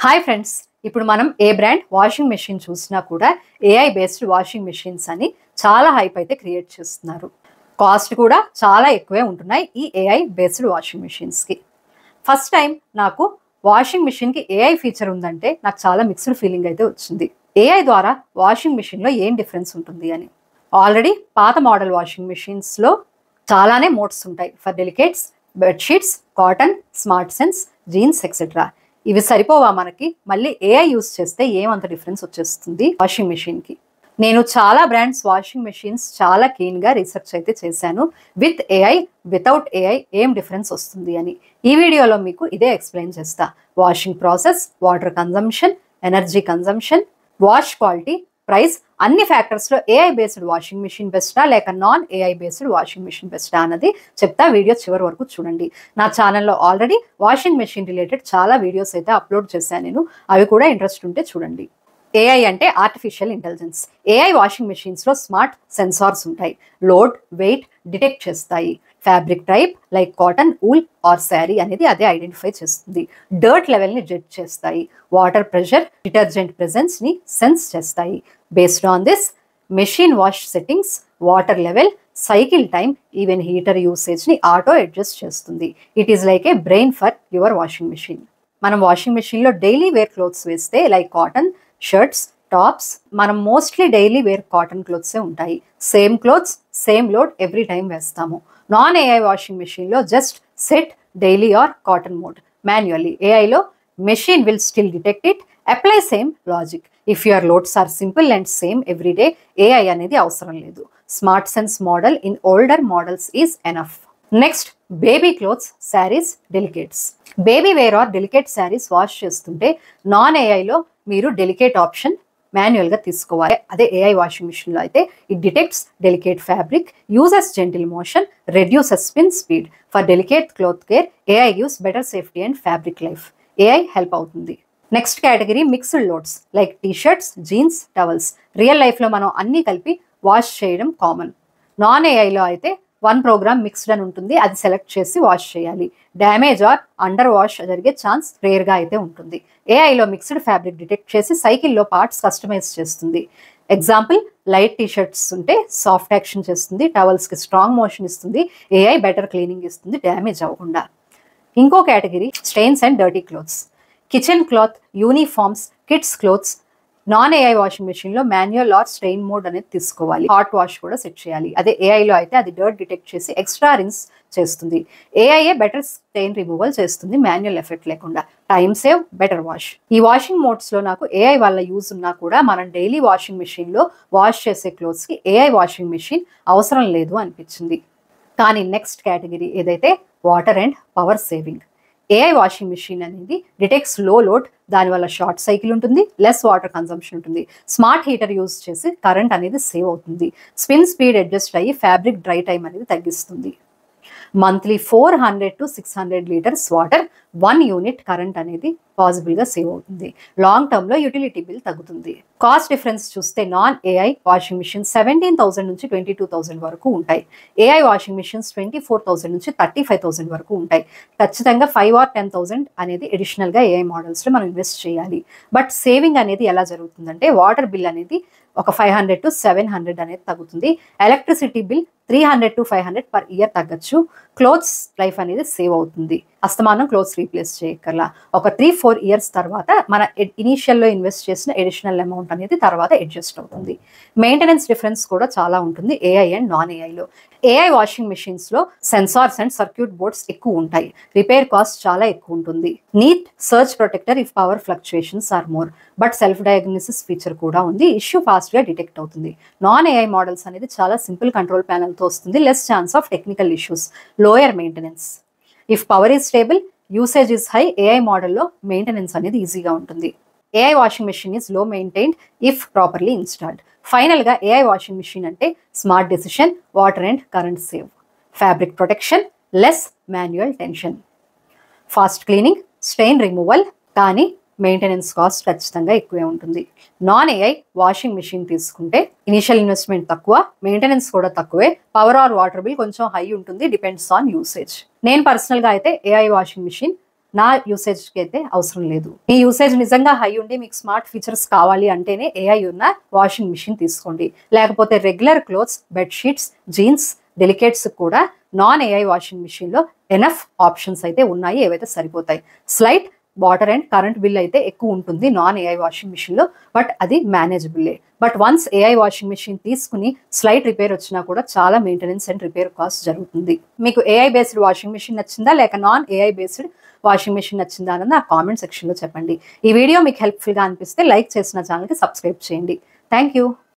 Hi friends, ఇప్పుడు మనం ఏ brand washing machine చూసినా కూడా ఏఐ బేస్డ్ వాషింగ్ మెషిన్స్ అని చాలా హైప్ అయితే క్రియేట్ చేస్తున్నారు. కాస్ట్ కూడా చాలా ఎక్కువే ఉంటున్నాయి ఈ ఏఐ బేస్డ్ వాషింగ్ మెషిన్స్కి. ఫస్ట్ టైం నాకు వాషింగ్ మెషిన్కి ఏఐ ఫీచర్ ఉందంటే నాకు చాలా మిక్స్డ్ ఫీలింగ్ అయితే వచ్చింది. ఏఐ ద్వారా వాషింగ్ మెషిన్లో ఏం డిఫరెన్స్ ఉంటుంది అని. ఆల్రెడీ పాత మోడల్ వాషింగ్ మెషిన్స్లో చాలానే మోడ్స్ ఉంటాయి. For delicates, bedsheets, cotton, smart sense, jeans etcetera. ఇవి సరిపోవా మనకి? మళ్ళీ ఏఐ యూస్ చేస్తే ఏమంత డిఫరెన్స్ వచ్చేస్తుంది వాషింగ్ మెషిన్కి. నేను చాలా బ్రాండ్స్ వాషింగ్ మెషిన్స్ చాలా క్లీన్గా రీసెర్చ్ అయితే చేశాను. విత్ ఏఐ, వితౌట్ ఏఐ ఏం డిఫరెన్స్ వస్తుంది అని ఈ వీడియోలో మీకు ఇదే ఎక్స్ప్లెయిన్ చేస్తా. Washing process, water consumption, energy consumption, wash quality, price, అన్ని ఫ్యాక్టర్స్లో ఏఐ బేస్డ్ వాషింగ్ మెషిన్ బెస్టా లేక non AI based washing machine బెస్టా అన్నది చెప్తా. వీడియో చివరి వరకు చూడండి. నా ఛానల్లో ఆల్రెడీ వాషింగ్ మెషిన్ రిలేటెడ్ చాలా వీడియోస్ అయితే అప్లోడ్ చేశాను నేను. అవి కూడా ఇంట్రెస్ట్ ఉంటే చూడండి. ఏఐ అంటే artificial intelligence. AI washing మెషిన్స్లో smart sensors ఉంటాయి. లోడ్, వెయిట్ డిటెక్ట్ చేస్తాయి. Fabric type like cotton, wool or sari అనేది అదే ఐడెంటిఫై చేస్తుంది. డర్ట్ లెవెల్ని జడ్జ్ చేస్తాయి. వాటర్ ప్రెషర్, డిటర్జెంట్ ప్రెజెన్స్ని సెన్స్ చేస్తాయి. Based on this machine wash settings, water level, cycle time, even heater యూసేజ్ని ఆటో అడ్జస్ట్ చేస్తుంది. It is like a brain for your washing machine. మనం వాషింగ్ మెషిన్లో daily wear clothes వేస్తే like cotton shirts, tops, మనం mostly daily wear cotton క్లోత్సే ఉంటాయి. Same clothes, same load every time వేస్తాము. Non AI washing మెషిన్లో just set daily or cotton mode manually. ఏఐలో machine will still detect it, apply same logic. If your loads are simple and same every day, AI అనేది అవసరం లేదు. Smart sense model in older models is enough. Next, baby clothes, saris, delicates. Baby wear or delicate saris wash చేస్తుంటే non ఏఐలో మీరు delicate option మాన్యువల్గా తీసుకోవాలి. అదే AI washing మిషన్లో అయితే it detects delicate fabric, uses gentle motion, reduces spin speed. For delicate cloth care, AI gives better safety and fabric life. AI help అవుతుంది. Next category mixed loads like T-shirts, jeans, towels. Real లైఫ్లో మనం అన్నీ కలిపి wash చేయడం common. Non ఏఐలో అయితే one programme mixed అని ఉంటుంది, అది సెలెక్ట్ చేసి వాష్ చేయాలి. డ్యామేజ్ ఆర్ అండర్ వాష్ జరిగే ఛాన్స్ రేర్గా అయితే ఉంటుంది. ఏఐలో మిక్స్డ్ ఫ్యాబ్రిక్ డిటెక్ట్ చేసి సైకిల్లో పార్ట్స్ కస్టమైజ్ చేస్తుంది. ఎగ్జాంపుల్, లైట్ టీషర్ట్స్ ఉంటే సాఫ్ట్ యాక్షన్ చేస్తుంది, టవల్స్కి స్ట్రాంగ్ మోషన్ ఇస్తుంది, ఏఐ బెటర్ క్లీనింగ్ ఇస్తుంది డ్యామేజ్ అవ్వకుండా. ఇంకో category stains and dirty clothes. Kitchen cloth, uniforms, kids clothes. Non AI washing మెషిన్లో మాన్యువల్ ఆర్ స్టెయిన్ మోడ్ అనేది తీసుకోవాలి. హాట్ వాష్ కూడా సెట్ చేయాలి. అదే ఏఐలో అయితే అది డర్ట్ డిటెక్ట్ చేసి ఎక్స్ట్రా రిన్స్ చేస్తుంది. ఏఐఏ బెటర్ స్టెయిన్ రిమూవల్ చేస్తుంది మాన్యువల్ ఎఫెక్ట్ లేకుండా. Time save, better wash. ఈ వాషింగ్ మోడ్స్లో నాకు ఏఐ వల్ల యూజ్ ఉన్నా కూడా మనం డైలీ వాషింగ్ మెషిన్లో వాష్ చేసే క్లోత్స్కి ఏఐ వాషింగ్ మెషిన్ అవసరం లేదు అనిపించింది. కానీ నెక్స్ట్ కేటగిరీ ఏదైతే water and power saving. AI washing machine అనేది డిటెక్ట్స్ లో లోడ్, దానివల్ల షార్ట్ సైకిల్ ఉంటుంది, లెస్ వాటర్ కన్సంప్షన్ ఉంటుంది. స్మార్ట్ హీటర్ యూజ్ చేసి కరెంట్ అనేది సేవ్ అవుతుంది. స్పిన్ స్పీడ్ అడ్జస్ట్ అయ్యి ఫ్యాబ్రిక్ డ్రై టైం అనేది తగ్గిస్తుంది. Monthly 400 to 600 litres water, 1 unit current అనేది పాసిబుల్గా సేవ్ అవుతుంది. లాంగ్ టర్మ్లో యూటిలిటీ బిల్ తగ్గుతుంది. కాస్ట్ డిఫరెన్స్ చూస్తే నాన్ ఏఐ వాషింగ్ మిషన్ 17,000 నుంచి 22,000 వరకు ఉంటాయి. ఏఐ వాషింగ్ మిషన్స్ 24,000 నుంచి 35,000 వరకు ఉంటాయి. ఖచ్చితంగా 5 or 10,000 అనేది అడిషనల్గా ఏఐ మోడల్స్లో మనం ఇన్వెస్ట్ చేయాలి. బట్ సేవింగ్ అనేది ఎలా జరుగుతుందంటే వాటర్ బిల్ అనేది ఒక 500 to 700 అనేది తగ్గుతుంది. Electricity bill 300 to 500 per year తగ్గచ్చు. క్లోత్స్ లైఫ్ అనేది సేవ్ అవుతుంది. అస్తమానం క్లోత్స్ రీప్లేస్ చేయక్కర్లా. ఒక 3-4 ఇయర్స్ తర్వాత మన ఇనీషియల్లో ఇన్వెస్ట్ చేసిన అడిషనల్ అమౌంట్ అనేది తర్వాత అడ్జస్ట్ అవుతుంది. మెయింటెనెన్స్ డిఫరెన్స్ కూడా చాలా ఉంటుంది ఏఐ అండ్ నాన్ ఏఐలో. ఏఐ వాషింగ్ మెషిన్స్లో సెన్సార్స్ అండ్ సర్క్యూట్ బోర్డ్స్ ఎక్కువ ఉంటాయి. రిపేర్ కాస్ట్ చాలా ఎక్కువ ఉంటుంది. Need surge protector if power fluctuations are more. But self diagnosis feature కూడా ఉంది. ఇష్యూ ఫాస్ట్గా డిటెక్ట్ అవుతుంది. నాన్ ఏఐ మోడల్స్ అనేది చాలా సింపుల్ కంట్రోల్ ప్యానల్తో వస్తుంది. Less chance of technical issues, lower maintenance. If power is stable, usage is high, AI మోడల్లో maintenance అనేది ఈజీగా ఉంటుంది. AI washing machine is low maintained if properly installed. ఫైనల్గా AI washing machine అంటే smart decision, water and current save, fabric protection, less manual tension, fast cleaning, strain removal. కానీ maintenance cost ఖచ్చితంగా ఎక్కువే ఉంటుంది. నాన్ ఏఐ వాషింగ్ మెషిన్ తీసుకుంటే initial investment తక్కువ, maintenance కూడా తక్కువే, పవర్ ఆర్ వాటర్ బిల్ కొంచెం హై ఉంటుంది, డిపెండ్స్ ఆన్ యూసేజ్. నేను పర్సనల్గా అయితే ఏఐ వాషింగ్ మెషిన్ నా యూసేజ్కి అయితే అవసరం లేదు. మీ యూసేజ్ నిజంగా హై ఉండి మీకు స్మార్ట్ ఫీచర్స్ కావాలి అంటేనే ఏఐ ఉన్న వాషింగ్ మిషన్ తీసుకోండి. లేకపోతే regular clothes, bedsheets, jeans, delicates కూడా నాన్ ఏఐ వాషింగ్ మిషన్లో ఎనఫ్ ఆప్షన్స్ అయితే ఉన్నాయి, ఏవైతే సరిపోతాయి. Slight water and current bill అయితే ఎక్కువ ఉంటుంది నాన్ ఏఐ వాషింగ్ మిషన్లో, బట్ అది మేనేజబుల్లే. But once AI washing machine తీసుకుని స్లైట్ రిపేర్ వచ్చినా కూడా చాలా మెయింటెనెన్స్ అండ్ రిపేర్ కాస్ట్ జరుగుతుంది. మీకు ఏఐ బేస్డ్ వాషింగ్ మిషన్ నచ్చిందా లేక non AI based washing machine నచ్చిందా అన్నది నా కామెంట్ సెక్షన్లో చెప్పండి. ఈ వీడియో మీకు హెల్ప్ఫుల్గా అనిపిస్తే లైక్ చేసిన ఛానల్కి సబ్స్క్రైబ్ చేయండి. Thank you.